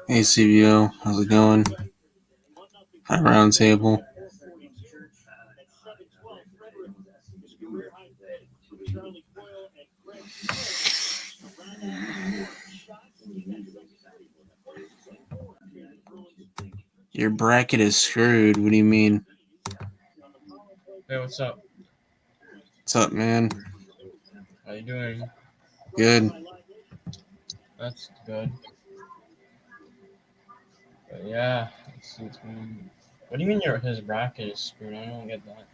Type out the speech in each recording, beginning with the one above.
Hey CBO, how's it going? Hi Roundtable. Your bracket is screwed. What do you mean? Hey, what's up? What's up, man? How you doing? Good. That's good. But yeah, let's see what's going on. What do you mean his bracket is screwed? I don't get that.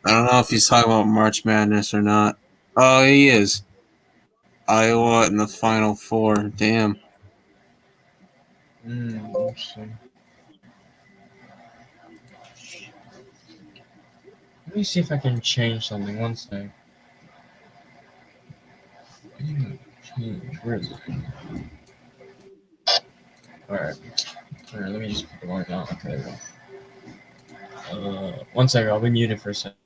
I don't know if he's talking about March Madness or not. Oh, he is. Iowa in the Final Four. Damn. Interesting. Let me see if I can change something. One sec. Change. Where is it? Alright. Alright, let me just put the volume down. Okay, there we go. One second, I'll be muted for a second.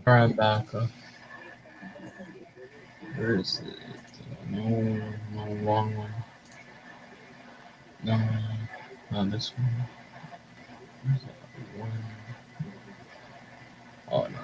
Alright, I'm back. Where is it? No, wrong one. No, not this one. Where's that one? Oh, no.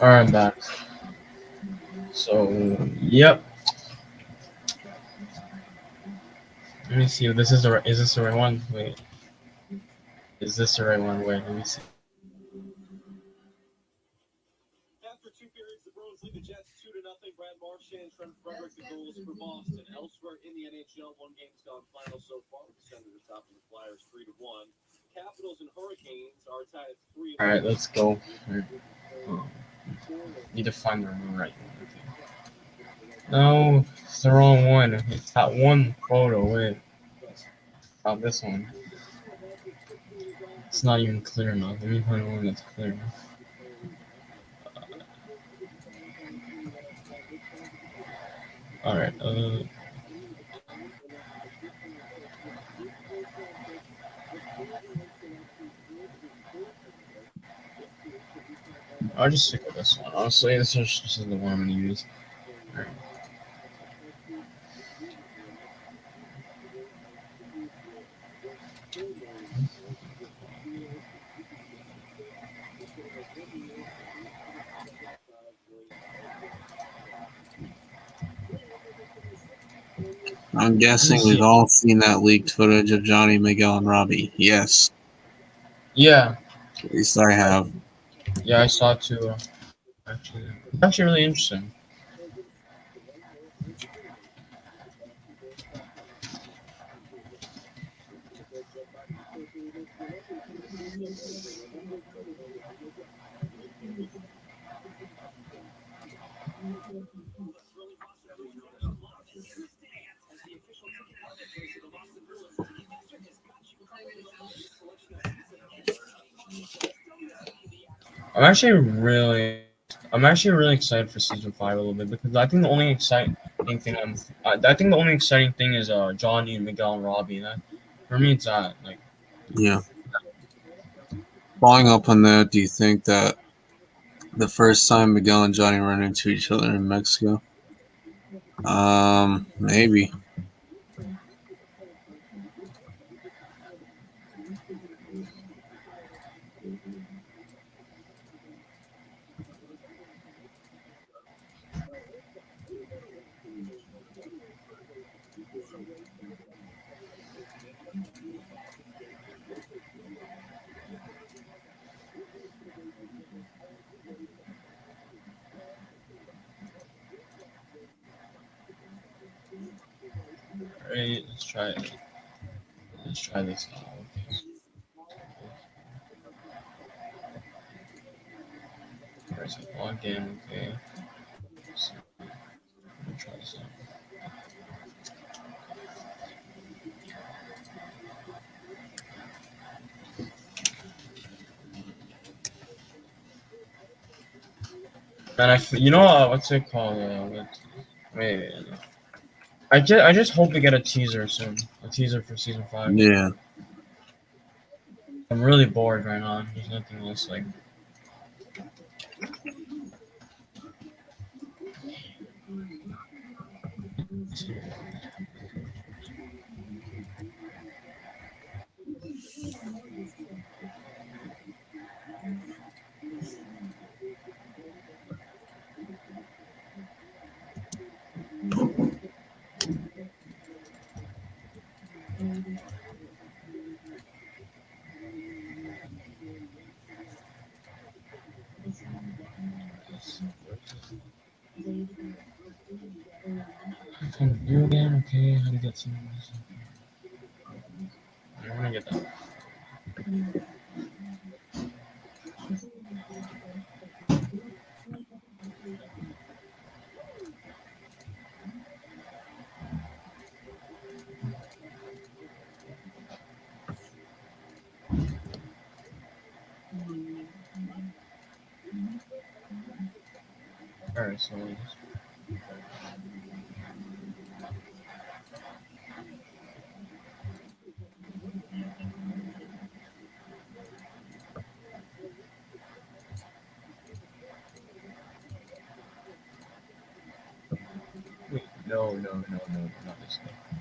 Alright, I'm back. So, yep. Let me see if this is is this the right one? Wait. Is this the right one? Wait, let me see. After 2 periods, the Bruins lead the Jets 2-0. Brad Marchand, Trent Frederick, the goals for Boston. Elsewhere in the NHL, one game's gone final so far. The Senators top of the Flyers 3-1. Capitals and Hurricanes are tied at 3. All right, let's go. Need to find the right one. No, it's the wrong one. It's that one photo. Wait, not this one. It's not even clear enough. Let me find one that's clear enough. All right. I'll just stick with this one. Honestly, this is the one I'm gonna use. All right. I'm Let me guessing we've see. all seen that leaked footage of Johnny, Miguel, and Robbie. Yes, Yeah, at least I have. yeah, I saw it too. Actually, really interesting. I'm actually really, I'm actually really excited for season 5 a little bit because I think the only exciting thing I think the only exciting thing is Johnny and Miguel and Robbie. That for me, it's that like Yeah. Following up on that, do you think that the first time Miguel and Johnny run into each other in Mexico? Maybe. hey, let's try this out. Okay, so log in. Okay, so, let me try this out. And you know what's it called? Wait, I just hope we get a teaser soon. A teaser for season 5. Yeah. I'm really bored right now. There's nothing else like. From you again, okay? How to get some? I want to get that. All right, so wait, no, not this one.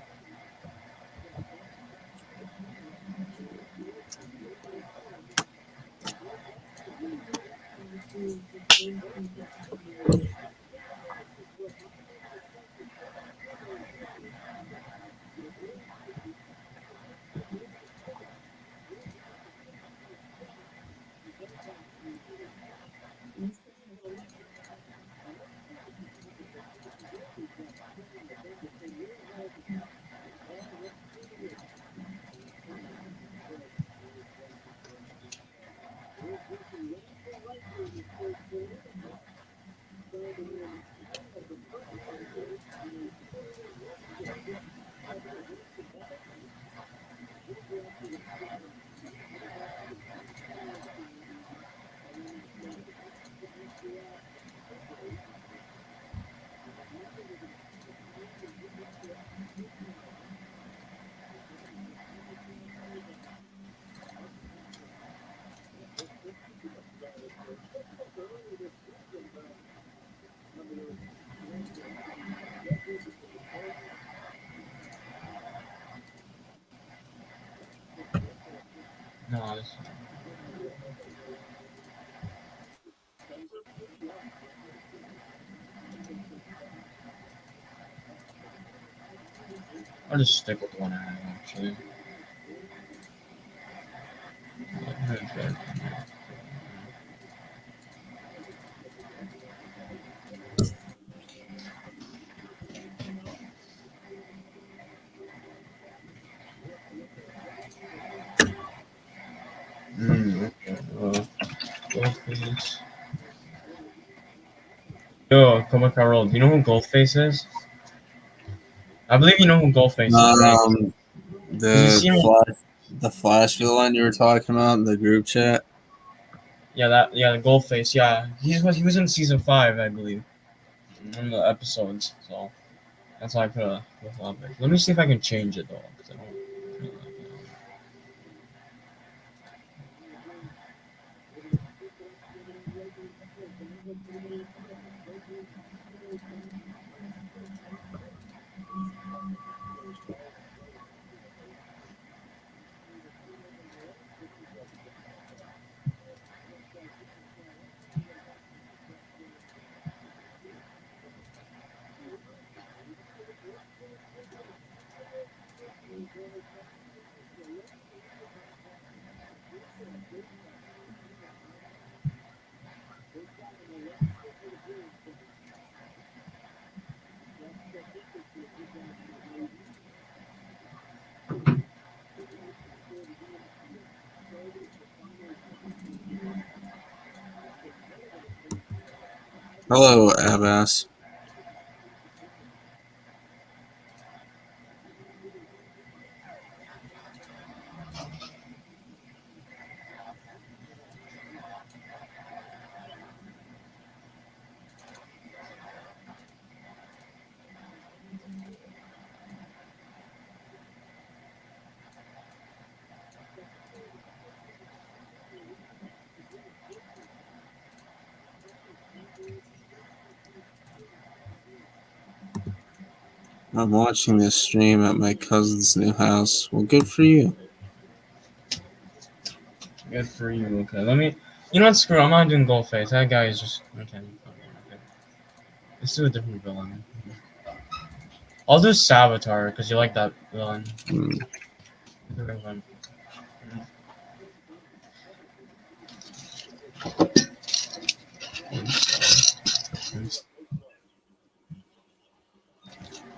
No, this. I'll just stick with the one I have actually. Okay. Goldface. Yo, Cobra, do you know who Goldface is? I believe you know who Goldface is, right? Cause you The see him. the Flash villain you were talking about in the group chat. Yeah, the Goldface. Yeah, he was in season 5, I believe, in the episodes. So that's why I put a up it. Let me see if I can change it though, because I don't really like it. Hello, Abbas. I'm watching this stream at my cousin's new house. Well, good for you. Good for you. Okay, let me. You know what? Screw. I'm not doing Goldface. That guy is just okay. Okay. Let's do a different villain. I'll do Saboteur because you like that villain. Hmm.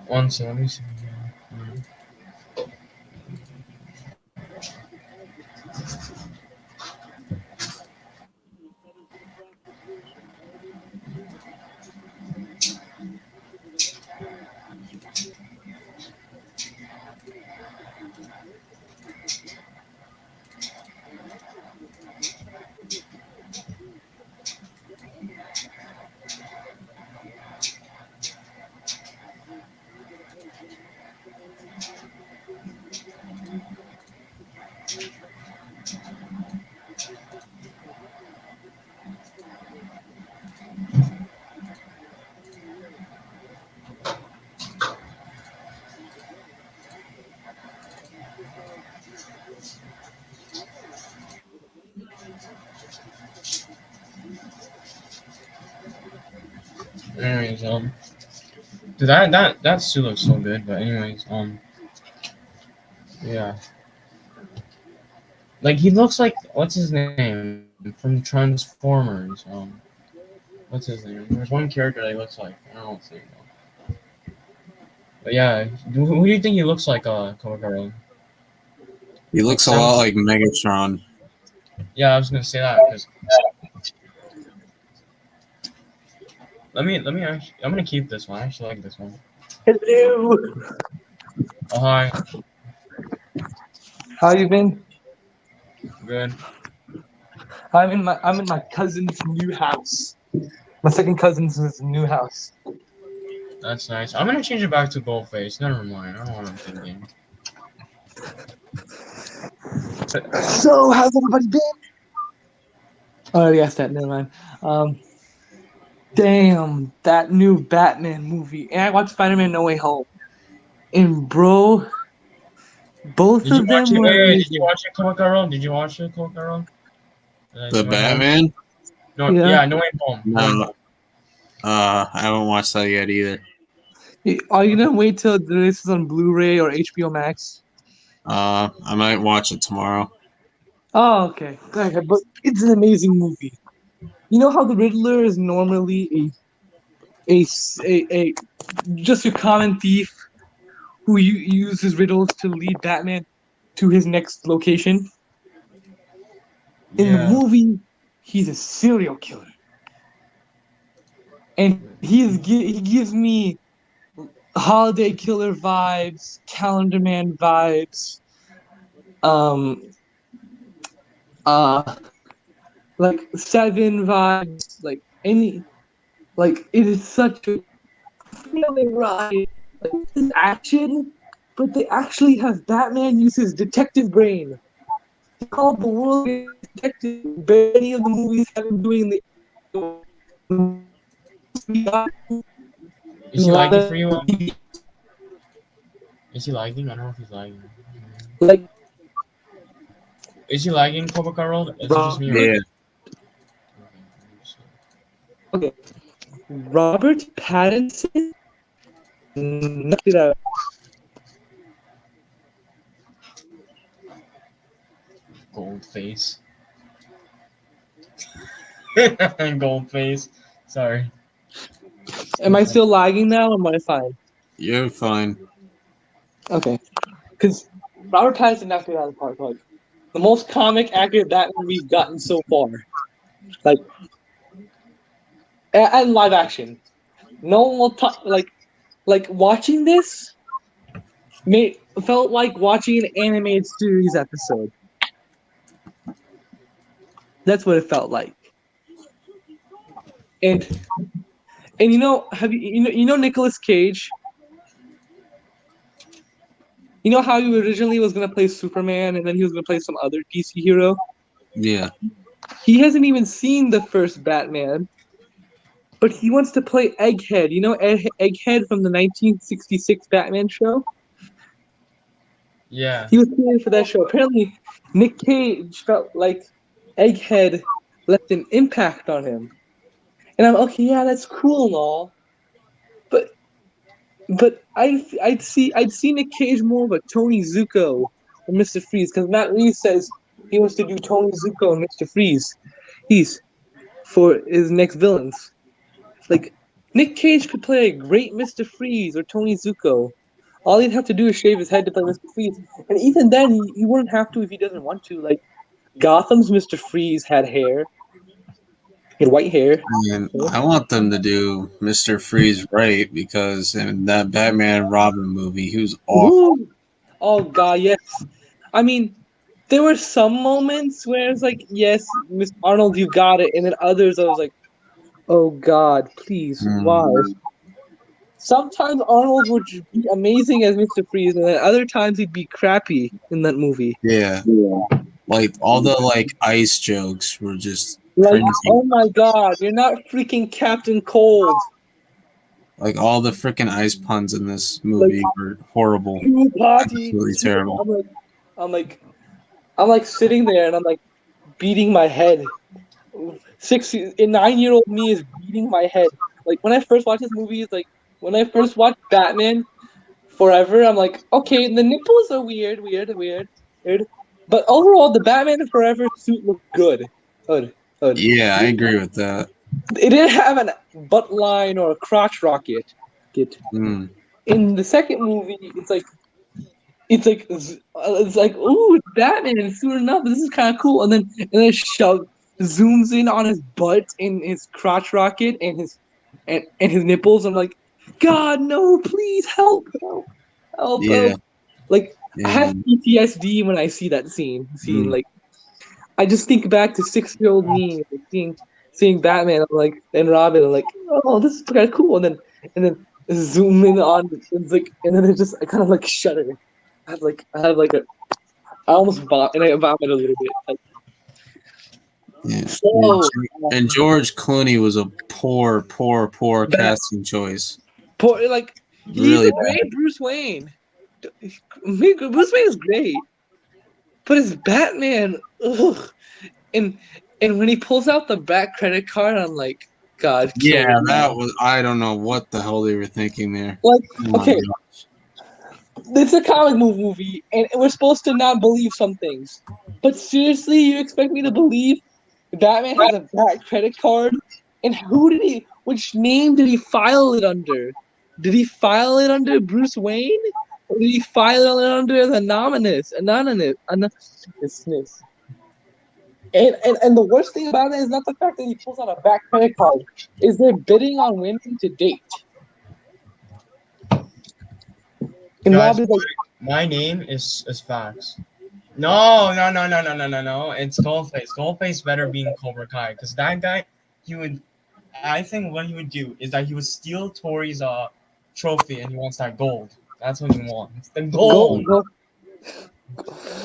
One second, let me see. Anyways, dude, that suit looks so good. But anyways, yeah, like he looks like what's his name from Transformers. What's his name? There's one character that he looks like. I don't know what's his name though. But yeah, who do you think he looks like? Cobra. He Like looks a Sam. lot like Megatron. Yeah, I was gonna say that because let me actually. I'm gonna keep this one. I actually like this one. Hello. Oh hi, How you been? good. I'm in my cousin's new house. My second cousin's new house. That's nice. I'm gonna change it back to Goldface. Never mind. I don't know what I'm thinking. So how's everybody been? Oh, I already asked that. Never mind. Damn, that new Batman movie, and I watched Spider-Man: No Way Home. And bro, both Did you of watch them it? were Wait, did you amazing. watch it, Cobra? Did you watch it, Cobra? The No Way Home. Batman? No, Yeah, yeah, No Way Home. No Way No, Home. I haven't watched that yet either. Are you gonna wait till this is on Blu-ray or HBO Max? I might watch it tomorrow. Oh, okay. Okay, but it's an amazing movie. You know how the Riddler is normally a just a common thief who uses riddles to lead Batman to his next location. In the Yeah. movie, he's a serial killer, and he gives me holiday killer vibes, Calendar Man vibes, um, uh, like Seven vibes, like any, like it is such a thrilling ride. Like this action, but they actually have Batman use his detective brain. He called the world detective. Many of the movies have him doing the Is he lagging for you? Is he lagging? I don't know if he's lagging. like Is he lagging, Cobra Carol? Is it just me or? Yeah. okay, Robert Pattinson knocked it out. Gold face. Gold face. Sorry. Am I still lagging now, or am I fine? You're fine. Okay, because Robert Pattinson knocked it out of the park. Like the most comic accurate Batman we've gotten so far. Like and live action. No one will talk like watching this felt like watching an animated series episode. That's what it felt like. And you know, have you know Nicolas Cage? You know how he originally was gonna play Superman and then he was gonna play some other DC hero? Yeah. He hasn't even seen the first Batman, but he wants to play Egghead. You know Egghead from the 1966 Batman show? Yeah. He was created for that show. Apparently, Nick Cage felt like Egghead left an impact on him. And I'm okay, yeah, that's cool and all. But I'd see Nick Cage more of a Tony Zuko or Mr. Freeze, because Matt Reeves says he wants to do Tony Zuko and Mr. Freeze. He's for his next villains. Like Nick Cage could play a great Mr. Freeze or Tony Zuko. All he'd have to do is shave his head to play Mr. Freeze. And even then he wouldn't have to if he doesn't want to. Like Gotham's Mr. Freeze had hair. He had white hair. And I want them to do Mr. Freeze right because in that Batman Robin movie, he was awful. Ooh. Oh god, yes. I mean, there were some moments where it's like, yes, Miss Arnold, you got it, and then others I was like, oh god, please, why? Sometimes Arnold would be amazing as Mr. Freeze, and then other times he'd be crappy in that movie. Yeah. Like all the like ice jokes were just Like, cringy. oh my god, you're not freaking Captain Cold. Like all the freaking ice puns in this movie were horrible. Two party. Absolutely terrible. I'm like sitting there and I'm like beating my head. 9-year-old me is beating my head. Like when I first watched this movie, it's like when I first watched Batman Forever, I'm like, okay, the nipples are weird. But overall, the Batman Forever suit looked good. Good. Yeah, I agree with that. It didn't have a butt line or a crotch rocket. Mm. In the second movie, it's like ooh, it's Batman soon enough. This is kind of cool. And then it zooms in on his butt and his crotch rocket and his nipples. I'm like, God, no, please help. Yeah. Like I Yeah. have PTSD when I see that scene. Like I just think back to 6-year-old me seeing Batman. I'm like, and Robin. I'm like, oh, this is kind of cool. And then zoom in on it's like, and then I kind of like shudder. I almost vomit, and I vomit a little bit. Like, Yeah. so And George Clooney was a poor casting choice. poor, like he's Really a great Bruce Wayne. Bruce Wayne is great, but as Batman, ugh. And when he pulls out the back credit card, I'm like, God. Yeah, kill me. that was. I don't know what the hell they were thinking there. Like, Oh my okay, gosh. it's a comic book movie, and we're supposed to not believe some things. But seriously, you expect me to believe Batman has a bad credit card? And which name did he file it under? Did he file it under Bruce Wayne? Or did he file it under the anonymous? And the worst thing about it is not the fact that he pulls out a back credit card, is they're bidding on women to date. And Guys, Rob is like, my name is facts. No. It's Goldface. Goldface better be in Cobra Kai because that guy, he would. I think what he would do is that he would steal Tori's trophy and he wants that gold. That's what he wants. The gold.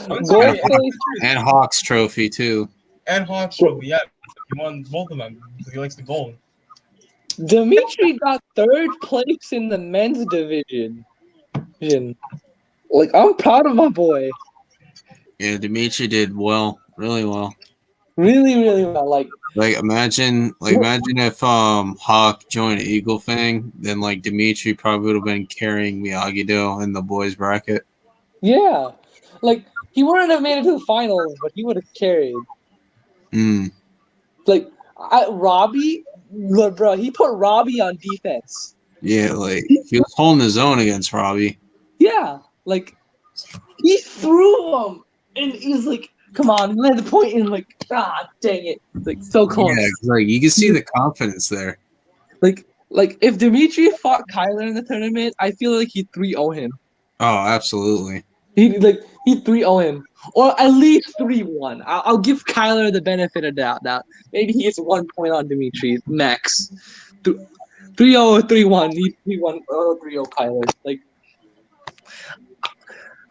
I'm sorry. Goldface. And Hawks trophy too. And Hawks trophy. Yeah, he won both of them because he likes the gold. Dimitri got third place in the men's division. Like, I'm proud of my boy. Yeah, Dimitri did well, really well. Really, really well. Like imagine if Hawk joined Eagle Fang, then like Dimitri probably would have been carrying Miyagi-Do in the boys bracket. yeah. Like, he wouldn't have made it to the finals, but he would have carried. Like, Robbie, look, bro, he put Robbie on defense. Yeah, like he was holding his own against Robbie. Yeah, like he threw him, and he's like, "Come on!" He let the point in, like, "Ah, dang it!" Like, so close. Yeah, like you can see the confidence there. Like if Dimitri fought Kyler in the tournament, I feel like he'd 3-0 him. Oh, absolutely. He'd 3-0 him, or at least 3-1. I'll give Kyler the benefit of doubt. Now, maybe he gets 1 point on Dimitri max. 3-0 or 3-1. He 3-1 or 3-0 Kyler. Like,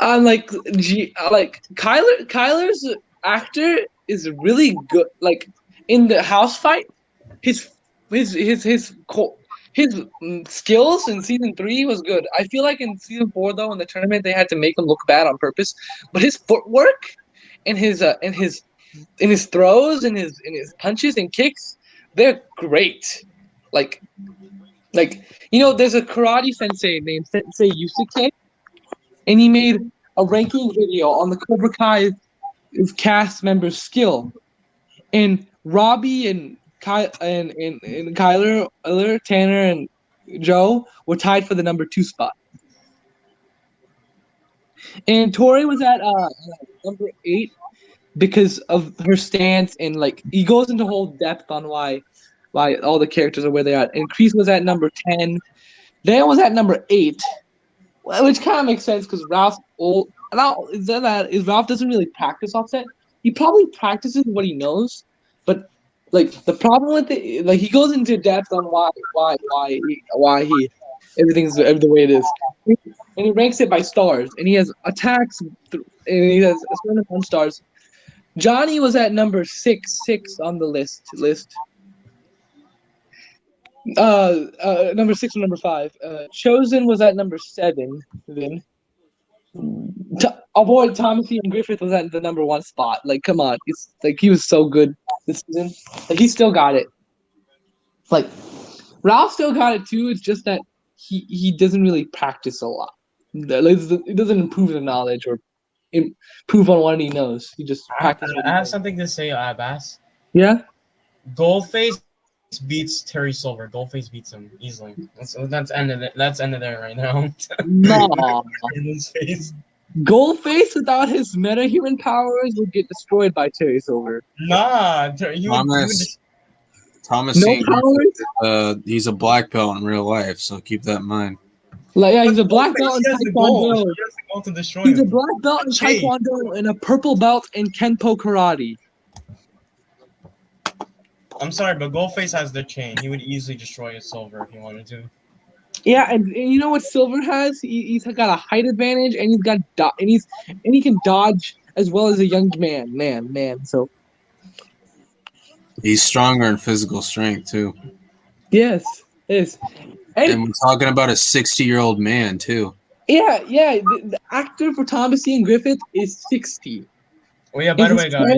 I'm like, Kyler's actor is really good. Like, in the house fight, his skills in season 3 was good. I feel like in season 4 though, in the tournament, they had to make him look bad on purpose. But his footwork and his throws and his punches and kicks, they're great. Like there's a karate sensei named Sensei Yusuke, and he made a ranking video on the Cobra Kai cast members' skill, and Robbie and Kyler, Tanner, and Joe were tied for the number 2 spot. And Tori was at number 8 because of her stance, and like he goes into whole depth on why all the characters are where they are. And Kreese was at number 10. Dan was at number 8, which kind of makes sense because Ralph's old. Now is Ralph doesn't really practice offset. He probably practices what he knows, but like the problem with it, like he goes into depth on why he everything's the way it is, and he ranks it by stars, and he has attacks, and he has a certain amount of stars. Johnny was at number 6 on the list. Number 6 or number 5. Chosen was at number 7. Then our boy Thomas Ian Griffith was at the number 1 spot. Like, come on, it's like he was so good this season. Like, he still got it. Like, Ralph still got it too. It's just that he doesn't really practice a lot. It doesn't improve the knowledge or improve on what he knows. He just practices. I have something to say, Abbas. Yeah. Goldface beats Terry Silver. Goldface beats him easily. Let's end it. Let's end it there right now. Nah. In his face. Goldface without his metahuman powers would get destroyed by Terry Silver. Nah, Thomas No Saint powers? He's a black belt in real life, so keep that in mind. Like, yeah, he's a black belt in He has the goal. Taekwondo. He has the goal to destroy He's a him. black belt in Hey. Taekwondo and a purple belt in Kenpo Karate. I'm sorry, but Goldface has the chain. He would easily destroy his Silver if he wanted to. Yeah, and you know what Silver has? He's got a height advantage, and he's got and he can dodge as well as a young man. So He's stronger in physical strength too. yes. And we're talking about a 60-year-old man too. Yeah. The actor for Thomas Ian Griffith is 60. Oh yeah, by the way, guys,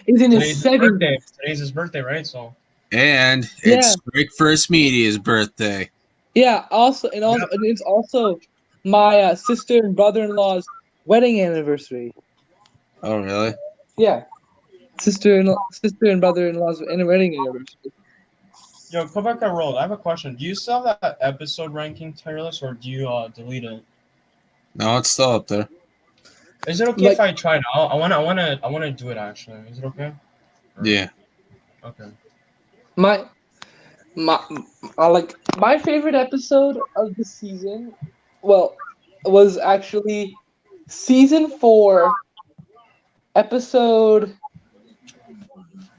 Is in today's his his 70s. birthday. Today's his birthday, right? So And Yeah. it's Strike First Media's birthday. Yeah. And it's also my sister and brother-in-law's wedding anniversary. Oh, really? Yeah, sister and brother-in-law's wedding anniversary. Yo, Quebec Roll, I have a question. Do you still have that episode ranking tier list, or do you delete it? No, it's still up there. Is it okay Like if I try it out? I wanna do it actually. Is it okay? Or- Yeah. Okay. my my like my favorite episode of the season, well, was actually season 4, episode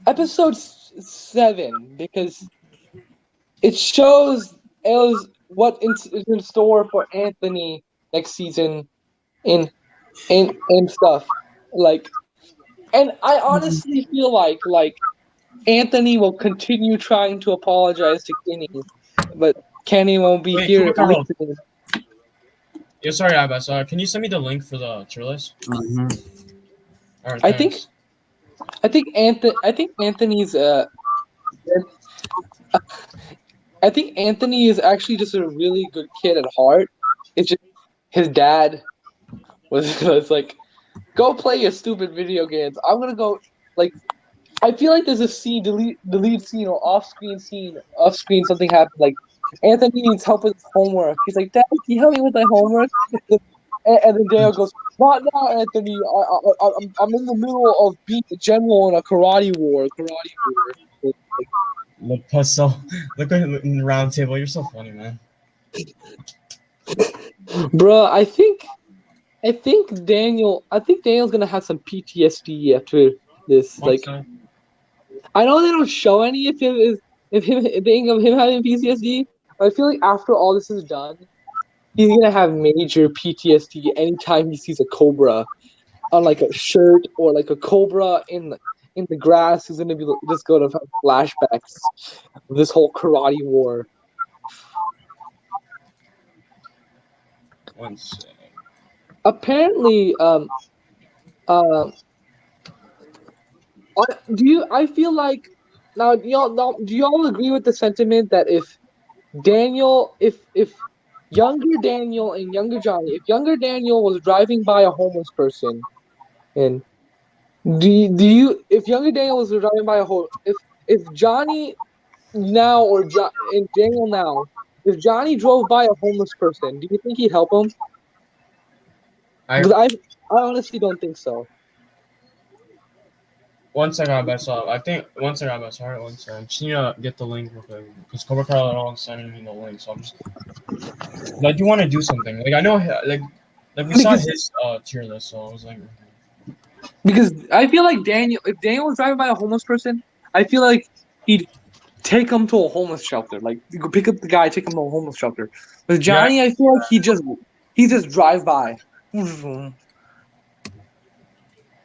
episode 7, because it shows what is in store for Anthony next season in in stuff like. And I honestly feel like Anthony will continue trying to apologize to Kenny, but Kenny won't be Wait, here Quebec Roll. listening. Yo, sorry, Abbas. Can you send me the link for the tier list? Mm-hmm. All right, I thanks. I think Anthony's I think Anthony is actually just a really good kid at heart. It's just his dad was like, go play your stupid video games. I'm gonna go like. I feel like there's a scene, delete scene or off screen something happened. Like Anthony needs help with his homework. He's like, Dad, can you help me with my homework? And then Dale goes, not now, Anthony. I'm in the middle of being a general in a karate war. Look, Puzzle. Look at in the round table. You're so funny, man. Bruh, I think Daniel's gonna have some PTSD after this. Like, I know they don't show any of him if him being of him having PTSD, but I feel like after all this is done, he's gonna have major PTSD anytime he sees a cobra on like a shirt or like a cobra in the grass. He's gonna be just gonna have flashbacks of this whole karate war. One sec. Apparently, I feel like now do y'all agree with the sentiment that if younger Daniel and younger Johnny, if younger Daniel was driving by a homeless person, and if younger Daniel was driving by if Johnny now and Daniel now, if Johnny drove by a homeless person, do you think he'd help him? Because I honestly don't think so. One second, Abbas. I think one second, Abbas. All right, one second. Just need to get the link real quick because Cobra Carl sending me the link, so I'm just. But I do want to do something. Like I know, like we saw his tier list, so I was like. Because I feel like if Daniel was driving by a homeless person, I feel like he'd take him to a homeless shelter. Like, you go pick up the guy, take him to a homeless shelter. With Johnny, yeah. I feel like he just drive by. Do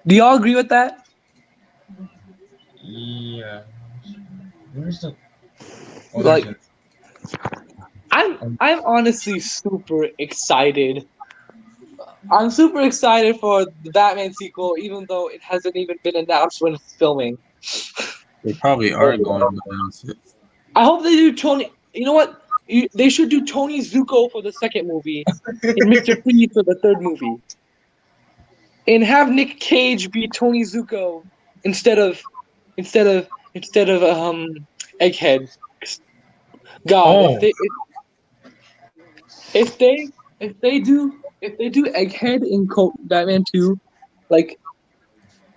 y'all agree with that? Yeah. Where's the? Oh, like, I'm honestly super excited. I'm super excited for the Batman sequel, even though it hasn't even been announced when it's filming. They probably are going to announce it. I hope they do Tony. You know what? They should do Tony Zuko for the second movie and Mr. Freeze for the third movie, and have Nick Cage be Tony Zuko instead of Egghead. God, if they do Egghead in Batman 2, like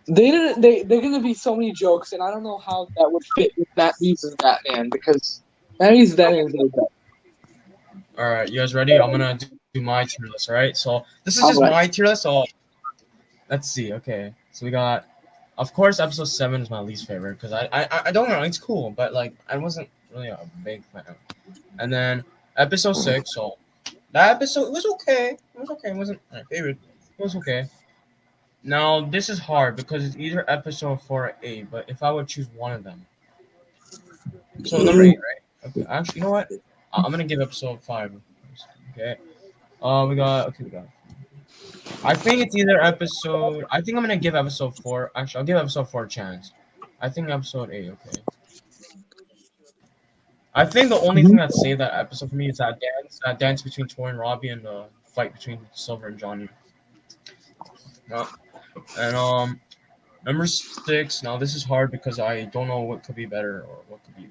they're gonna be so many jokes, and I don't know how that would fit with Matt Reeves' Batman, because Matt Reeves' Batman is really bad. All right, you guys ready? I'm gonna do my tier list. All right, so this is just my tier list. So let's see. Okay, so we got, of course, episode 7 is my least favorite because I don't know, it's cool, but like I wasn't really a big fan. And then episode 6, so that episode was okay. It was okay. It wasn't my favorite. It was okay. Now this is hard because it's either episode 4 or 8. But if I would choose one of them, so number 8, right? Okay. Actually, you know what? I'm gonna give episode 5. Okay. We got. I think it's either episode. I think I'm gonna give episode 4. Actually, I'll give episode 4 a chance. I think episode 8. Okay. I think the only thing that saved that episode for me is that dance between Tori and Robbie, and the fight between Silver and Johnny. And number 6. Now this is hard because I don't know what could be better or what could be.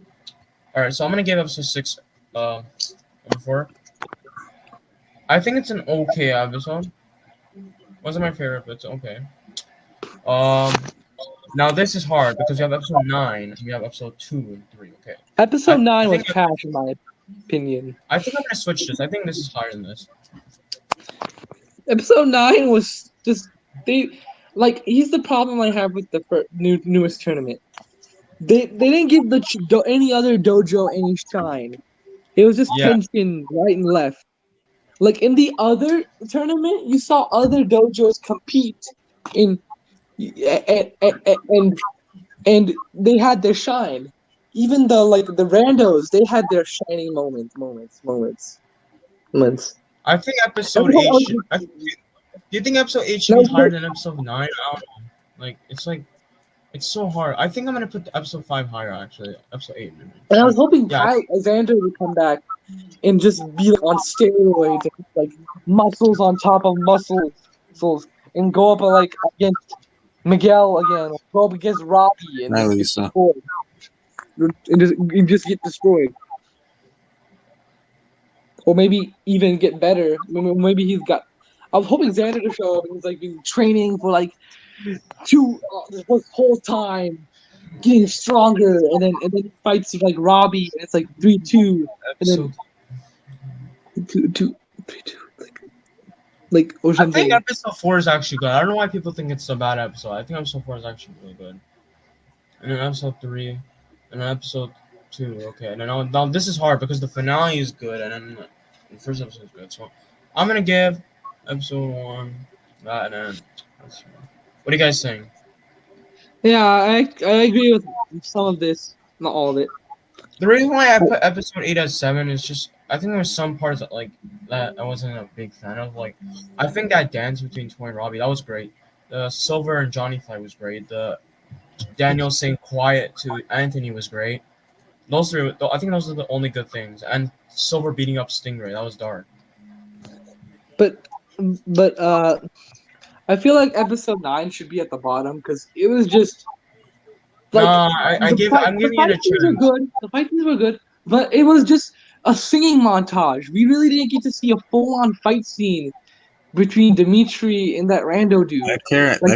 All right, so I'm gonna give episode 6. Number 4. I think it's an okay episode. Wasn't my favorite, but it's okay. Now this is hard because you have episode 9 and you have episode 2 and 3. Okay. Episode 9 was think- trash in my opinion. I think I'm gonna switch this. I think this is higher than this. Episode 9 was just here's the problem I have with the newest tournament. They didn't give any other dojo any shine. It was just Yeah. tension right and left. Like in the other tournament, you saw other dojos compete and they had their shine. Even the randos, they had their shining moments. I think episode 8. Do you think episode 8 should be higher than episode 9? I don't know. Like it's so hard. I think I'm gonna put episode 5 higher actually. Episode 8. And I was hoping Yeah. Xander would come back and just be on steroids, like muscles on top of muscles, and go up against Miguel again, go up against Robbie, and Hi, just Lisa. and just get destroyed. Or maybe even get better. Maybe he's got. I was hoping Xander to show up and he's been training for this whole time, getting stronger, and then he fights Robbie, and it's 3-2, and then Episode, 2-2, 3-2, or I something. think episode 4 is actually good. I don't know why people think it's a bad episode. I think episode 4 is actually really good. And then episode 3, and then episode 2. Okay, and then now this is hard because the finale is good, and then the first episode is good. So I'm gonna give episode 1 that, and then what do you guys think? Yeah, I agree with some of this, not all of it. The reason why I put episode 8 as 7 is just I think there were some parts that I wasn't a big fan of. I think that dance between Tori and Robbie, that was great. The Silver and Johnny fight was great. The Daniel saying quiet to Anthony was great. Those three, I think those are the only good things. And Silver beating up Stingray, that was dark. But I feel like episode 9 should be at the bottom because it was just I'm giving it a chance. The fight scenes were good, but it was just a singing montage. We really didn't get to see a full-on fight scene between Dimitri and that rando dude. That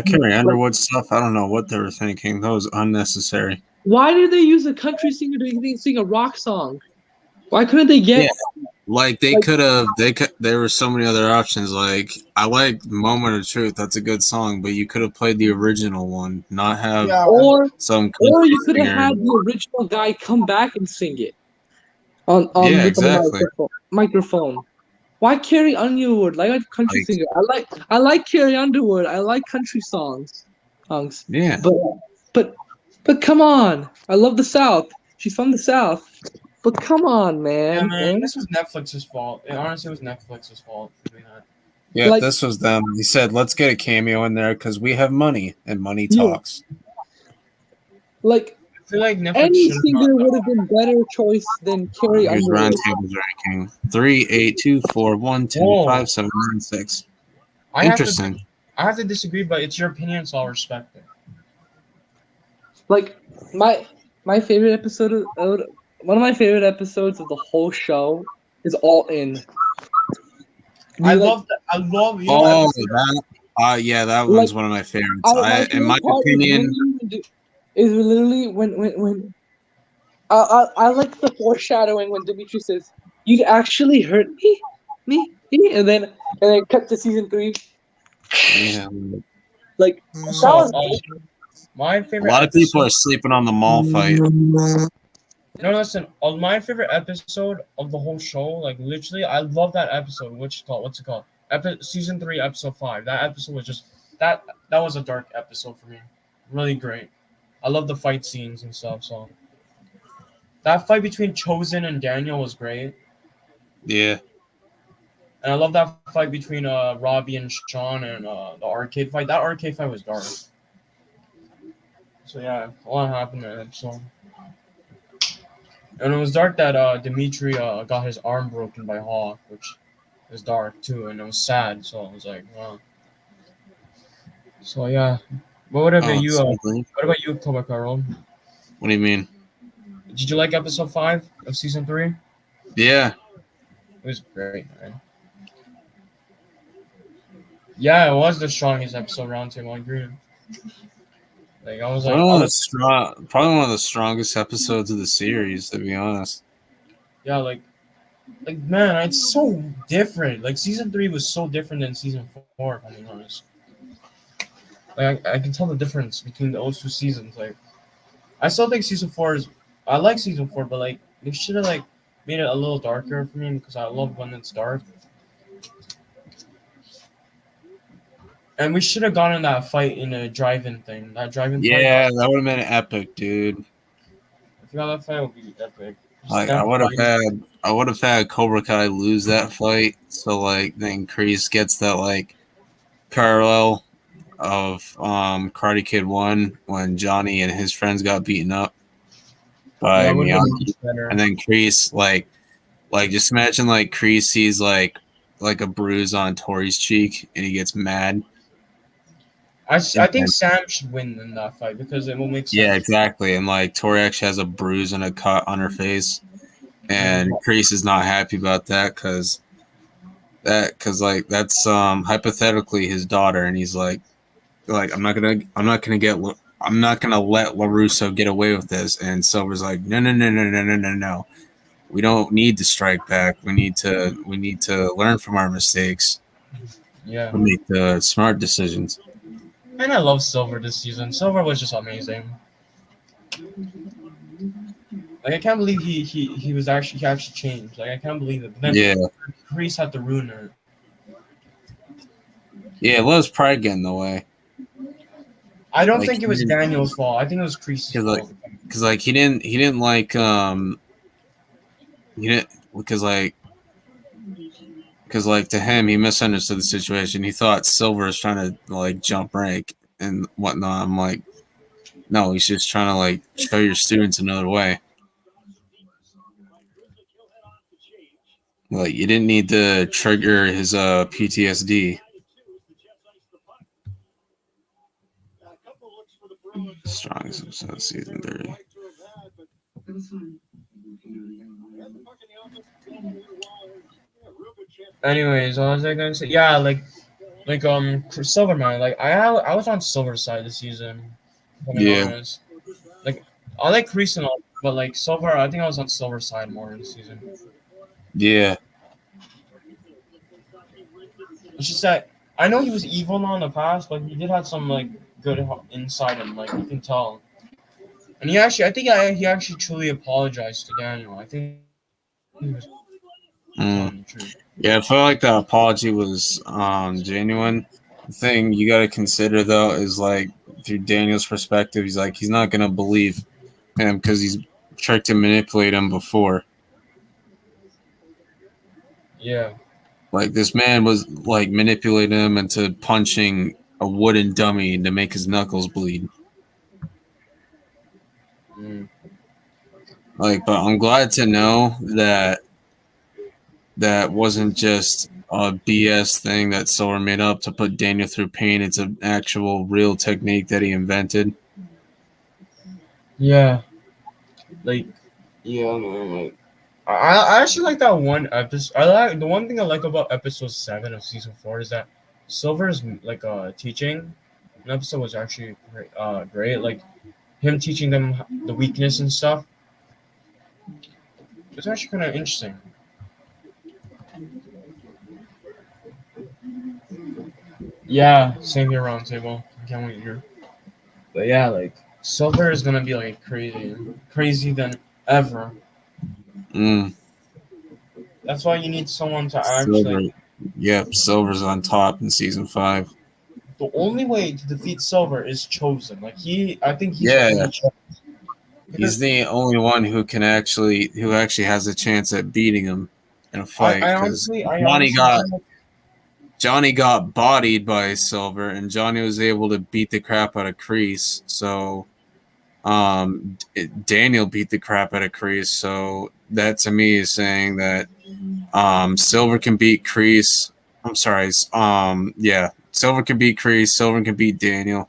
Carrie Underwood stuff, I don't know what they were thinking. That was unnecessary. Why did they use a country singer to sing a rock song? Why couldn't they get There were so many other options. I like Moment of Truth. That's a good song, but you could have played the original one, not have some. Or you could have had the original guy come back and sing it on the microphone. Why Carrie Underwood? I like country singer. I like Carrie Underwood. I like country songs. Yeah. But come on. I love the South. She's from the South. But come on, man. Yeah, man, this was Netflix's fault. It honestly was Netflix's fault for doing that. Yeah, this was them. He said, let's get a cameo in there because we have money, and money talks. I feel like Netflix any singer would have been better choice than Carrie Here's Underwood. Roundtable's ranking. 3, 8, 2, 4, 1, 2, 5, 7, 9, 6. Interesting. I have to disagree, but it's your opinion, so I'll respect it. My favorite episode one of my favorite episodes of the whole show is All In. I love. That one's one of my favorites. In my opinion, is literally when I like the foreshadowing when Dimitri says, "You'd actually hurt me," and then cut to season 3. Yeah. That was my favorite. A lot of people are sleeping on the mall fight. No, listen. My favorite episode of the whole show, literally, I love that episode. What's it called? Season 3, episode 5. That episode was just that was a dark episode for me. Really great. I love the fight scenes and stuff. So that fight between Chosen and Daniel was great. Yeah. And I love that fight between Robbie and Sean and the arcade fight. That arcade fight was dark. So yeah, a lot happened in that episode. And it was dark that Dimitri got his arm broken by Hawk, which was dark too, and it was sad. So I was like, wow. So yeah. But what about Oh, you? it's so great. What about you, Cobra Carol? What do you mean? Did you like episode 5 of season 3? It Yeah. was great, man. Yeah, it was the strongest episode roundtable. I agree. Like I was like, I was Probably one of the strongest episodes of the series, to be honest. yeah, like man, it's so different. Like season 3 was so different than season 4. If I'm being honest, like I can tell the difference between those two seasons. Like I still think season 4 is. I like season 4, but like they should have like made it a little darker for me because I love when it's dark. And we should have gotten that fight in a drive-in thing. That drive-in fight. Yeah, that would have been epic, dude. I forgot that fight would be epic. Just Like them fighting. I would have had Cobra Kai lose that fight, so like then Kreese gets that like parallel of Karate Kid 1 when Johnny and his friends got beaten up Yeah, by it would have been Miyagi, much better. and then Kreese like just imagine like Kreese sees like a bruise on Tori's cheek and he gets mad. I think Sam should win in that fight because it will make sense. Yeah, exactly. And like Tori actually has a bruise and a cut on her face, and Kreese is not happy about that because like that's hypothetically his daughter, and he's like I'm not gonna let LaRusso get away with this. And Silver's like, no. We don't need to strike back. We need to learn from our mistakes Yeah. and make the smart decisions. And I love Silver this season. Silver was just amazing. Like I can't believe he actually changed. Like I can't believe it. But then Yeah. Kreese had to ruin her. Yeah, let his pride get in the way. I don't Like, think it was Daniel's fault. I think it was Kreese's fault. Because like he didn't like he didn't because like to him he misunderstood the situation. He thought Silver was trying to like jump rank and whatnot. I'm like, no, he's just trying to like show your students another way. Like you didn't need to trigger his PTSD. Strongest episode of season 3. Anyways, what was I gonna say? Yeah, like Silverman. Like I was on Silver's side this season. To be Yeah. honest. Like I like Kreese and all, but like Silver, I think I was on Silver's side more this season. Yeah. It's just that I know he was evil now in the past, but he did have some like good inside him. Like you can tell. And he actually, he actually truly apologized to Daniel. I think he was telling the truth. Yeah, I feel like the apology was genuine. The thing you got to consider though is like through Daniel's perspective, he's like he's not gonna believe him because he's tricked and manipulated him before. Yeah. Like this man was like manipulating him into punching a wooden dummy to make his knuckles bleed. Like, but I'm glad to know that wasn't just a BS thing that Silver made up to put Daniel through pain. It's an actual real technique that he invented. Yeah. Like, yeah, man, like I actually like that one episode. I like the one thing I like about episode 7 of season 4 is that Silver's like teaching. An episode was actually great. Like him teaching them the weakness and stuff. It's actually kind of interesting. Yeah, same here, roundtable. I can't wait here. But yeah, like Silver is gonna be like crazy than ever. That's why you need someone to actually. Yep, Silver's on top in season 5. The only way to defeat Silver is chosen. Like I think he's he's the only one who actually has a chance at beating him in a fight. Johnny got bodied by Silver, and Johnny was able to beat the crap out of Kreese. So Daniel beat the crap out of Kreese, so that to me is saying that Silver can beat Kreese. I'm sorry. Yeah, Silver can beat Kreese. Silver can beat Daniel.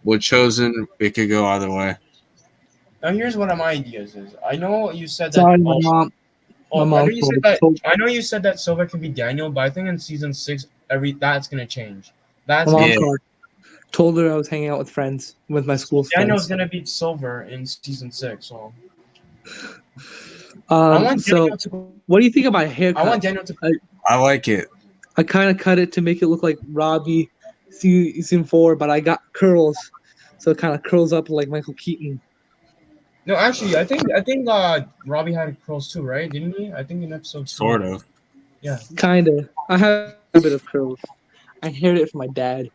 With Chosen, it could go either way. Now here's one of my ideas is I know you said that Sorry, my I know mom you said that told Silver can be Daniel, but I think in season 6 that's gonna change. That's my mom gonna Yeah. told her I was hanging out with friends, with my school's Daniel's friends. gonna beat Silver in season 6, so I want So Daniel to go. what do you think of my I haircut? want Daniel to. I like it. I kind of cut it to make it look like Robbie season 4, but I got curls, so it kind of curls up like Michael Keaton. No, actually, I think Robbie had curls too, right? Didn't he? I think in episode 2. Sort of. Yeah. Kinda. I have a bit of curls. I inherited it from my dad.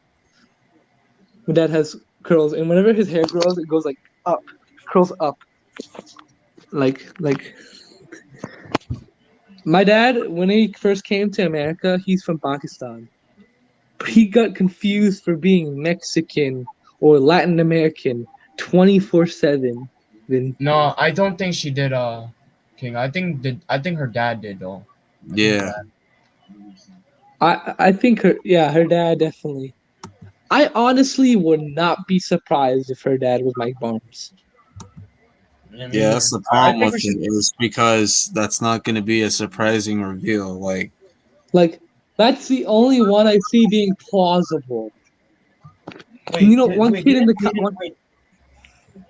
My dad has curls, and whenever his hair grows, it goes like up, curls up, like. My dad, when he first came to America, he's from Pakistan. But he got confused for being Mexican or Latin American 24/7. Then No, I don't think she did. King. I think her dad did though. I think her Yeah. dad. I think her dad definitely. I honestly would not be surprised if her dad was Mike Barnes. Yeah, that's the I problem think with we should. it is because that's not going to be a surprising reveal. Like, Like that's the only one I see being plausible. Wait, You know, one kid in the one.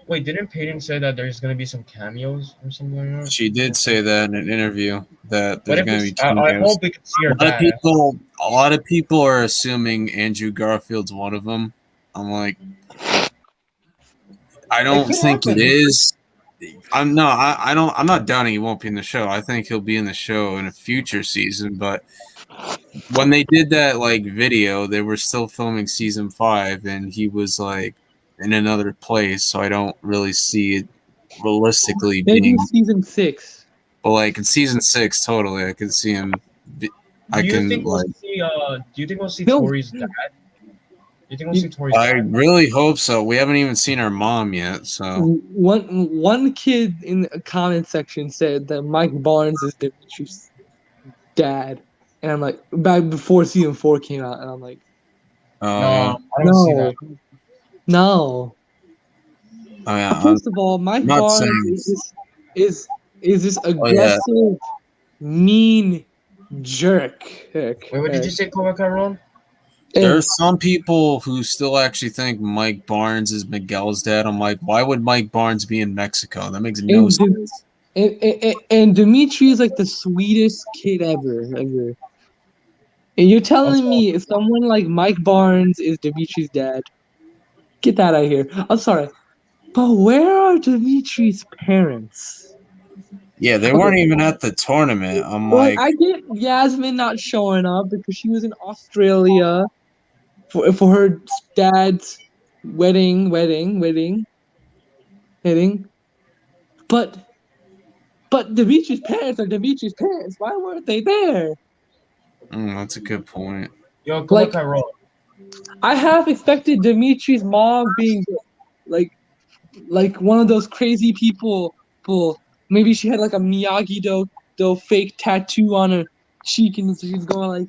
wait, didn't Peyton say that there's gonna be some cameos or something like that? she did say that in an interview that What there's if going to we? be I cameos. hope we can see her A lot of dad. people, a lot of people are assuming Andrew Garfield's one of them. I'm like, I don't could think it happen. is. I'm no, I don't. I'm not doubting he won't be in the show. I think he'll be in the show in a future season. But when they did that like video, they were still filming season 5, and he was like in another place. So I don't really see it realistically Maybe being. season 6. But like in season 6, totally, I can see him. I Do you can think we'll like. see? Do you think we'll see No. Tori's dad? Do you think we'll see Tori's I dad? really hope so. We haven't even seen her mom yet, so One kid in the comment section said that Mike Barnes is Dimitri's dad, and I'm like, back before season 4 came out, and I'm like, No, I don't see that. no. Oh yeah, First of all, Mike not Barnes saying. is this Oh yeah, aggressive, mean jerk. Wait, what did you say, Cobra Caron? And, there's some people who still actually think Mike Barnes is Miguel's dad. I'm like, why would Mike Barnes be in Mexico? That makes no and, sense. and Dimitri is like the sweetest kid ever. And you're telling me if someone like Mike Barnes is Dimitri's dad? Get that out of here. I'm sorry. But where are Dimitri's parents? Yeah, they weren't even at the tournament. I'm Like, like, I get Yasmin not showing up because she was in Australia for her dad's wedding. But Dimitri's parents are Dimitri's parents. Why weren't they there? that's a good point. Yo, Cobra Like, Caron. I half expected Dimitri's mom being like one of those crazy people. Maybe she had like a Miyagi Do fake tattoo on her cheek, and so she's going like,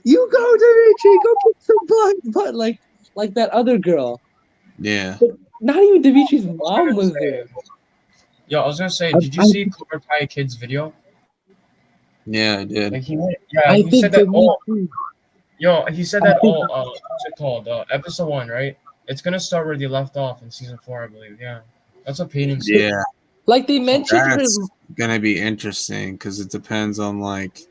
"You go, Dimitri, go kick some butt," but like that other girl. Yeah, Not even Dimitri's mom was there. Yo, I was gonna say, did you see Cobra Kai Kid's video? yeah, I did. Like he I he think said that. Oh, Dimitri. yo, he said that. Oh, what's it called? Episode 1, right? It's gonna start where they left off in season 4, I believe. Yeah, that's what Peyton said. Yeah, Like they mentioned her. that's gonna be interesting because it depends on like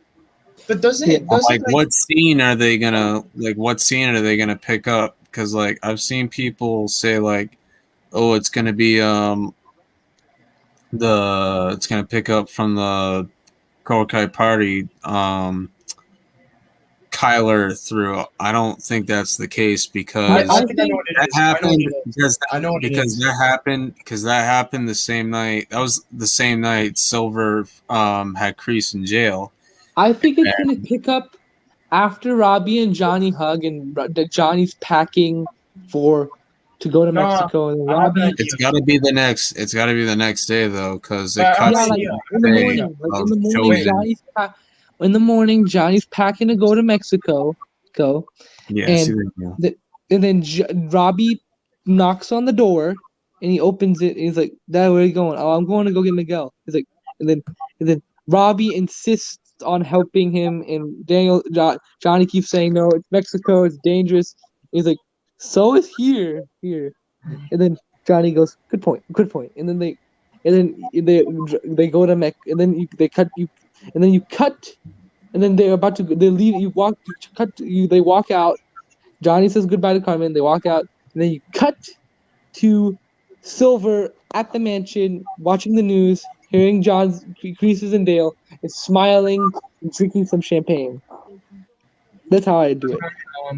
But doesn't it? what scene are they gonna pick up? Because like I've seen people say like, oh, it's gonna be it's gonna pick up from the Cobra Kai party Kyler through. I don't think that's the case because I think I know what it that is. I know what happened it is. because I know what it because is. that happened the same night. That was the same night Silver had Kreese in jail. I think it's gonna pick up after Robbie and Johnny hug, and Johnny's packing to go to No, Mexico, and then I have an Robbie. idea. It's got to be the next. It's got to be the next day though, because it But I have cuts an Yeah, like idea. in the day morning, like in of the morning, chosen. In the morning, Johnny's packing to go to Mexico. Go. Yeah, see And there you go. and then Robbie knocks on the door and he opens it and he's like, "Dad, where are you going?" "Oh, I'm going to go get Miguel." He's like, and then Robbie insists on helping him, and Johnny keeps saying, "No, it's Mexico, it's dangerous." He's like, "So is here." And then Johnny goes, good point." And then they go to Mech, and then they cut you, and then you cut, and then they're about to they leave. They walk out. Johnny says goodbye to Carmen. They walk out, and then you cut to Silver at the mansion, watching the news, hearing John's Creases and Dale, and smiling and drinking some champagne. That's how I do it.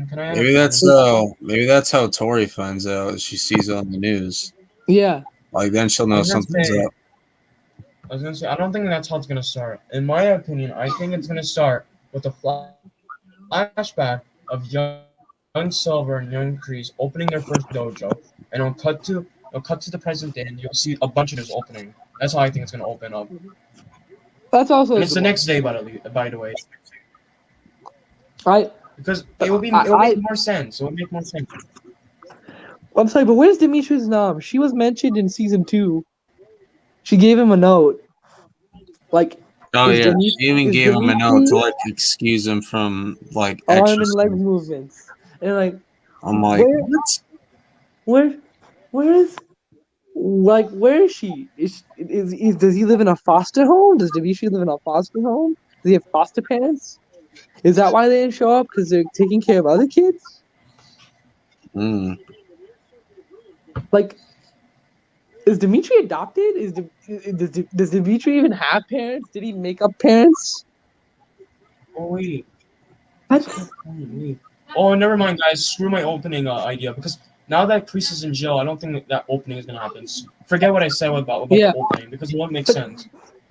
Can I add a comment? Maybe that's how Tori finds out. She sees it on the news. Yeah. Like then she'll I know was gonna something's say, up. I don't think that's how it's gonna start. In my opinion, I think it's gonna start with a flashback of young Silver and young Kreese opening their first dojo, and it'll cut to the present day, and you'll see a bunch of doors opening. That's how I think it's gonna open up. That's also And a it's good the one. next day, by the way, I because it will make more sense. It will make more sense. I'm sorry, but where's Dimitri's mom? She was mentioned in season 2. She gave him a note. Like, Oh is yeah, she even gave him a note Dimitri to like excuse him from like arm extra and leg stuff. movements? And like, I'm like, where, what? where, where is she? Does he live in a foster home? Does Dimitri live in a foster home? Does he have foster parents? Is that why they didn't show up? Because they're taking care of other kids? Mm. Like, is Dimitri adopted? Does Dimitri even have parents? Did he make up parents? Oh wait. What? Wait. Oh, never mind, guys. Screw my opening idea because now that Priest is in jail, I don't think that opening is gonna happen. Forget what I said about Yeah. the opening because it won't make But- sense.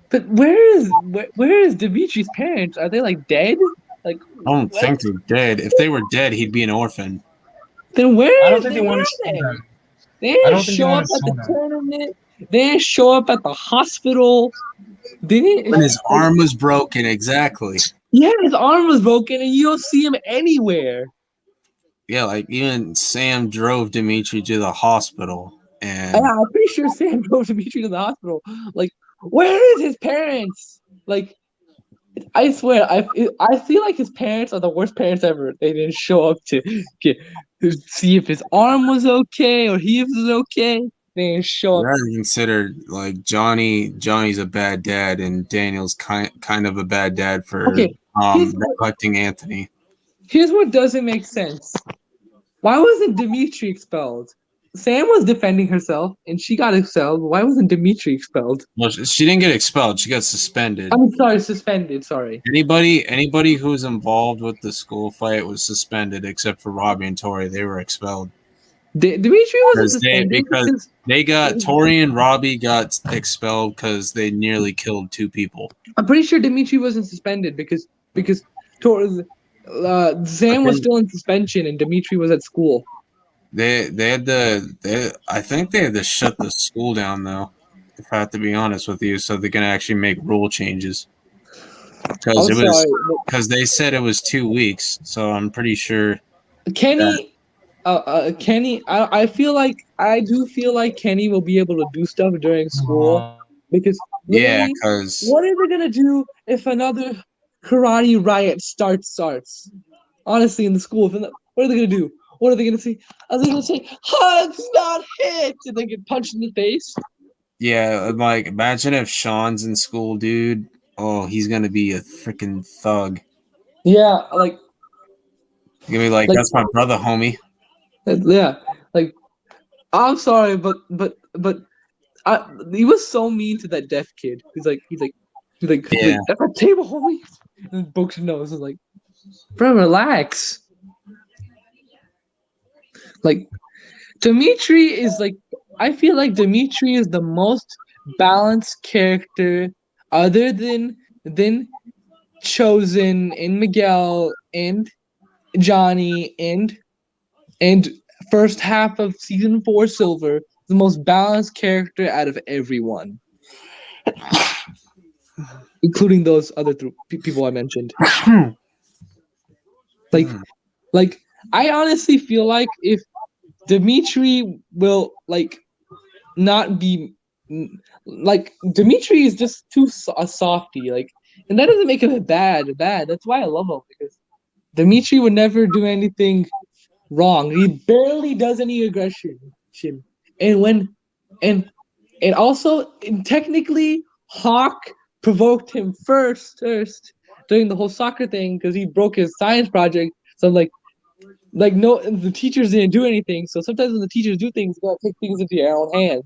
But where is Dimitri's parents? Are they like dead? Like, I don't what? think they're dead. If they were dead, he'd be an orphan. Then I where don't think they want were to show they? them. They I didn't don't think they show want up to at show the them. tournament. They didn't show up at the hospital. They didn't. When his arm was broken, exactly. Yeah, his arm was broken, and you don't see him anywhere. Yeah, like even Sam drove Dimitri to the hospital, and Yeah, I'm pretty sure Sam drove Dimitri to the hospital. Like, where is his parents? Like, I swear, I feel like his parents are the worst parents ever. They didn't show up to see if his arm was okay or he was okay. They didn't show you up. gotta consider like Johnny's a bad dad, and Daniel's kind of a bad dad for Okay, here's neglecting Anthony. here's what doesn't make sense. Why wasn't Dimitri expelled? Sam was defending herself and she got expelled. Why wasn't Dimitri expelled? Well, she didn't get expelled; she got suspended. I'm sorry, suspended. Sorry. Anybody who was involved with the school fight was suspended, except for Robbie and Tori. They were expelled Dimitri wasn't suspended because they got Tori and Robbie got expelled because they nearly killed 2 people. I'm pretty sure Dimitri wasn't suspended because Sam was still in suspension and Dimitri was at school. I think they had to shut the school down though. If I have to be honest with you, so they can actually make rule changes. Because they said it was 2 weeks, so I'm pretty sure. Kenny, I do feel like Kenny will be able to do stuff during school because Yeah, literally, because what are they gonna do if another karate riot starts? Honestly, in the school, what are they gonna do? What are they gonna say? Are they gonna say hugs, not hits, and they get punched in the face? yeah, like imagine if Sean's in school, dude. Oh, he's gonna be a freaking thug. Yeah, like He's gonna be like, that's my brother, homie. yeah, like I'm sorry, but he was so mean to that deaf kid. He's like, Yeah. that's a table, homie. And pokes his nose. Is like, bro, relax. Like, Dimitri is like, I feel like Dimitri is the most balanced character, other than Chosen and Miguel and Johnny and first half of season 4 Silver, the most balanced character out of everyone, including those other people I mentioned. Like, like I honestly feel like if Dimitri will like not be like Dimitri is just a softy, like, and that doesn't make him bad. That's why I love him, because Dimitri would never do anything wrong. He barely does any aggression. And when and and also technically Hawk provoked him first during the whole soccer thing because he broke his science project. So I'm like no, the teachers didn't do anything. So sometimes when the teachers do things, you gotta take things into your own hands.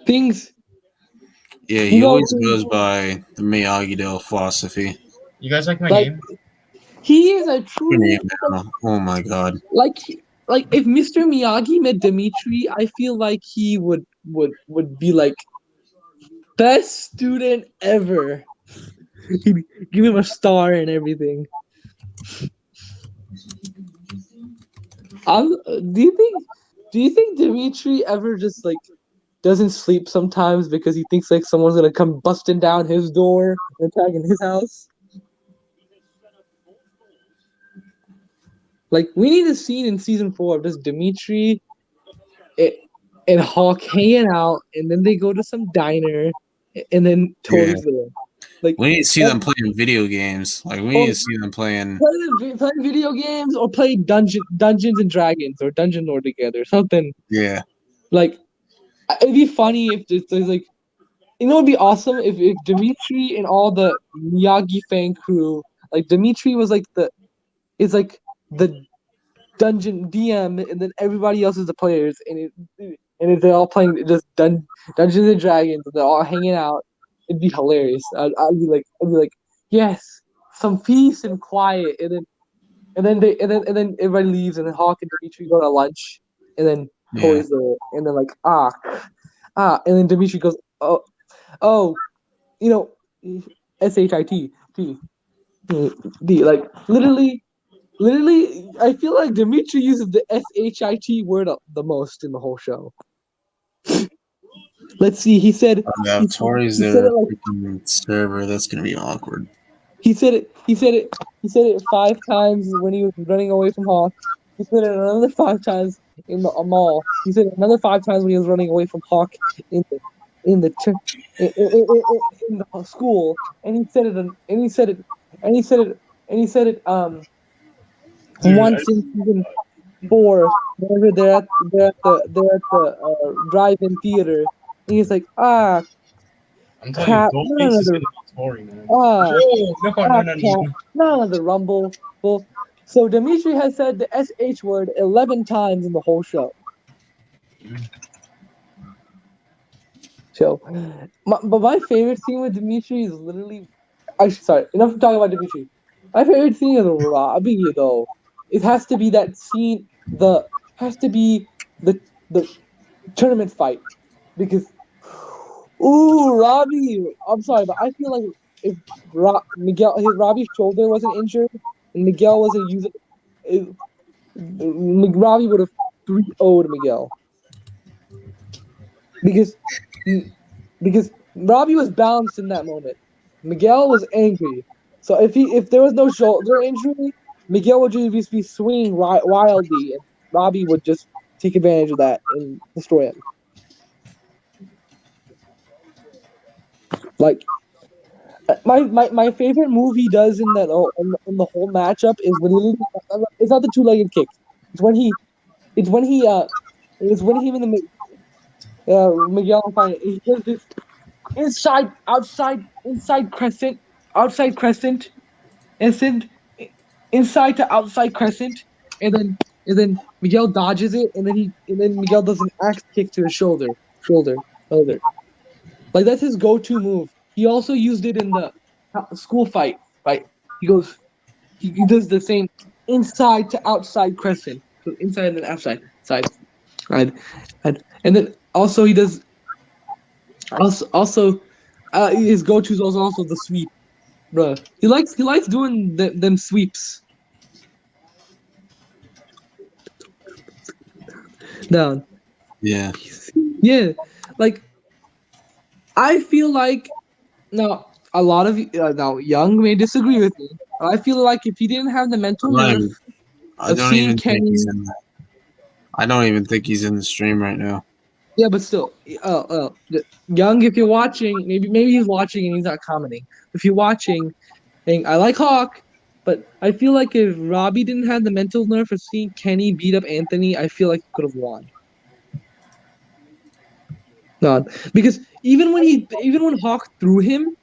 Things. Yeah, he always goes by the Miyagi-Do philosophy. You guys like my Like, name? he is a true Oh my god. like if Mr. Miyagi met Dimitri, I feel like he would be like best student ever. He'd give him a star and everything. Do you think Dimitri ever just like doesn't sleep sometimes because he thinks like someone's gonna come busting down his door and attacking his house? Like, we need a scene in season 4 of just Dimitri and Hawk hanging out, and then they go to some diner, and then Tori's there. Like, we need to see them playing video games. Like, we need to see them playing video games or play Dungeons and Dragons or Dungeon Lord together, something. Yeah. Like, it'd be funny if there's like, you know, it'd be awesome if Dimitri and all the Miyagi fan crew, like Dimitri was like the dungeon DM, and then everybody else is the players, and if they're all playing just Dungeons and Dragons, and they're all hanging out, it'd be hilarious. I'd be like, yes, some peace and quiet, and then everybody leaves, and then Hawk and Dimitri go to lunch, and then Tori's there, and then like and then Dimitri goes, oh, you know, SHIT D, like literally, I feel like Dimitri uses the SHIT word the most in the whole show. Let's see. He said, yeah, Tori's their freaking server. That's gonna be awkward. He said it 5 times when he was running away from Hawk. He said it another 5 times in the mall. He said it another 5 times when he was running away from Hawk in the school. And he said it once in season 4, whenever they're at the drive-in theater, and he's like, I'm telling you, don't make this Tori, man. None of the rumble. Well, so Dimitri has said the SH word 11 times in the whole show. So, but my favorite scene with Dimitri is literally, sorry, enough of talking about Dimitri. My favorite scene is Robbie, though. It has to be that scene. The tournament fight, because Robbie. I'm sorry, but I feel like if Robbie's shoulder wasn't injured and Miguel wasn't using it, Robbie would have 3-0'd Miguel, because Robbie was balanced in that moment. Miguel was angry, so if there was no shoulder injury, Miguel would just be swinging wildly, and Robbie would just take advantage of that and destroy him. Like, my favorite move he does in the whole matchup is when it's not the 2-legged kick. It's when he in the Miguel and Fine. He does this inside crescent, inside to outside crescent, and then Miguel dodges it, and then Miguel does an axe kick to his shoulder. Like, that's his go-to move. He also used it in the school fight. Right? He does the same inside to outside crescent, so inside and outside side, right? And then also he does also his go-to is also the sweep, bro. He likes doing them sweeps. Down. Yeah. Yeah, like I feel like now a lot of now Young may disagree with me, but I feel like if he didn't have the mental I'm not nerve even, I of don't seeing even think he's Kenny, in that. I don't even think he's in the stream right now. yeah, but still, Young, if you're watching, maybe he's watching and he's not commenting. If you're watching, and I like Hawk, but I feel like if Robbie didn't have the mental nerve of seeing Kenny beat up Anthony, I feel like he could have won. Not because even when Hawk threw him,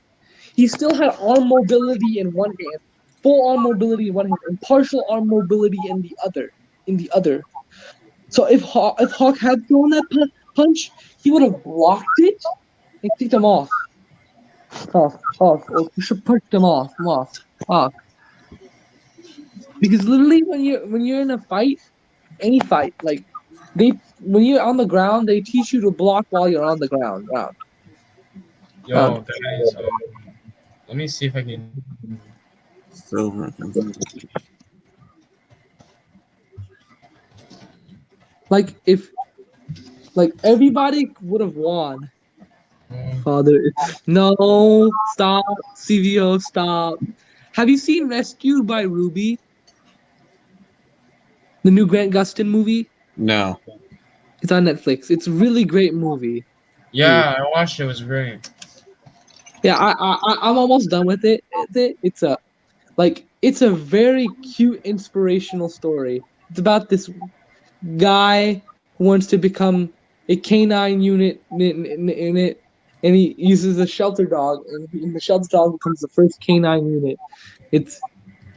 he still had arm mobility in one hand, full arm mobility in one hand, and partial arm mobility in the other. In the other. So if Hawk had thrown that punch, he would have blocked it and kicked him off, or punched him off. Because literally, when you're in a fight, any fight, like when you're on the ground, they teach you to block while you're on the ground. Yo, guys, let me see if I can. So, Like if everybody would have won. Um, Father, no, stop, CVO, stop. Have you seen Rescued by Ruby, the new Grant Gustin movie? no. It's on Netflix. It's a really great movie. yeah, I watched it. It was great. Yeah, I'm almost done with it. It's a it's a very cute, inspirational story. It's about this guy who wants to become a canine unit in it, and he uses a shelter dog, and the shelter dog becomes the first canine unit. It's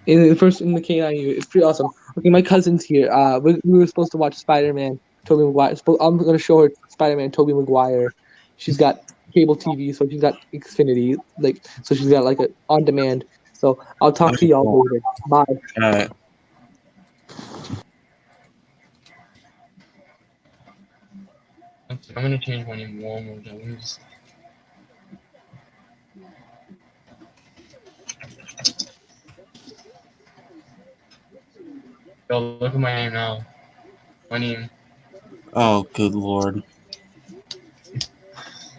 in the canine unit. It's pretty awesome. Okay, my cousin's here. We were supposed to watch Spider-Man, Tobey Maguire. I'm gonna show her Spider-Man, Tobey Maguire. She's got cable TV, so she's got Xfinity, so she's got like a on demand. So I'll talk to y'all Cool. later. Bye. All right. Okay, I'm gonna change my name one more time. Let me just. Yo, look at my name now. My name. Oh, good lord.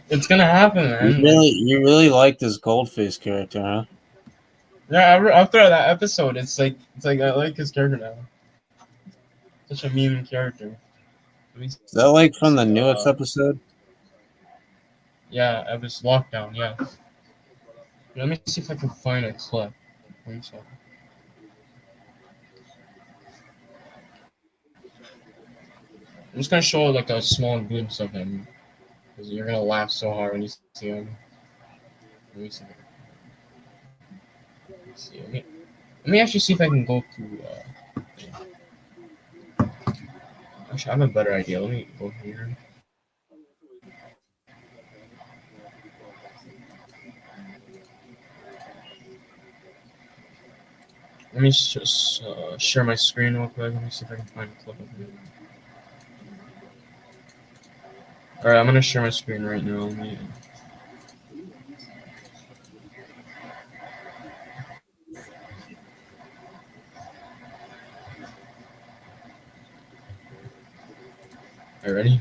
It's gonna happen, man. You really like this Goldface character, huh? Yeah, after that episode, it's like I like his character now. Such a meme character. Is that like from the newest episode? Yeah, it was lockdown. Yeah. Let me see if I can find a clip. One second. I'm just gonna show like a small glimpse of him, because you're gonna laugh so hard when you see him. Let me see. Let me actually see if I can go through. Actually, I have a better idea. Let me go here. Let me just share my screen real quick. Let me see if I can find a clip of him. Alright, I'm gonna share my screen right now. Alright, ready?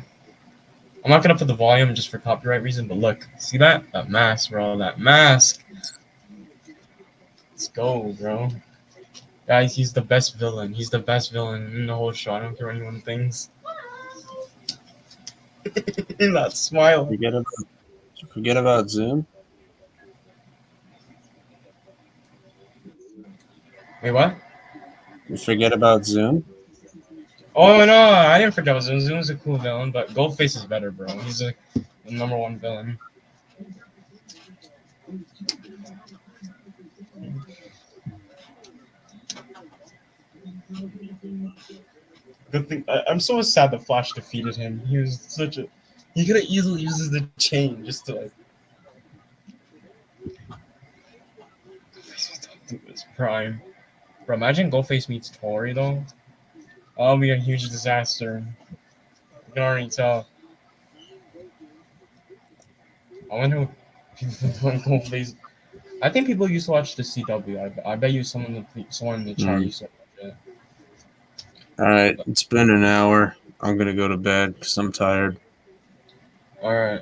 I'm not gonna put the volume just for copyright reason, but look, see that? That mask, bro. That mask. Let's go, bro. Guys, he's the best villain. He's the best villain in the whole show. I don't care what anyone thinks. You're not smiling. Forget about Zoom. Wait, what? You forget about Zoom. Oh no, I didn't forget about Zoom. Zoom's a cool villain, but Goldface is better, bro. He's the number one villain. Good thing. I'm so sad that Flash defeated him. He was such a. He could have easily uses the chain just to like. Do his prime. Bro, imagine Goldface meets Tori though. That'll be a huge disaster. You can already tell. I wonder what people on Goldface. I think people used to watch the CW. I bet you someone in the chat used to watch it. All right, it's been an hour. I'm gonna go to bed because I'm tired. All right,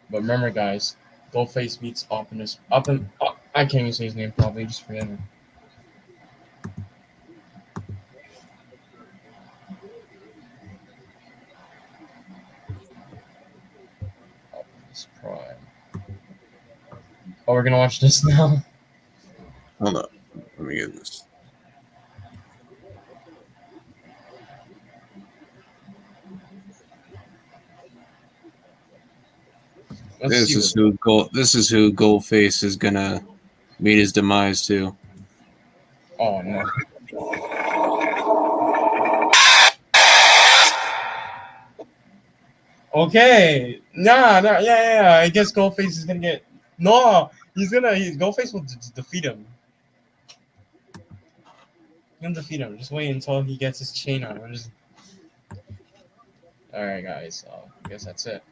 but remember, guys, Goldface beats Optimus. I can't even say his name properly. Just forget him. Optimus Prime. Oh, we're gonna watch this now. Hold up. Let me get this. Let's This see is what. This is who Goldface is gonna meet his demise to. Oh no. Okay. Yeah. I guess Goldface is gonna get. No, Goldface will defeat him. He'll defeat him. Just wait until he gets his chain on. All right, guys. I guess that's it.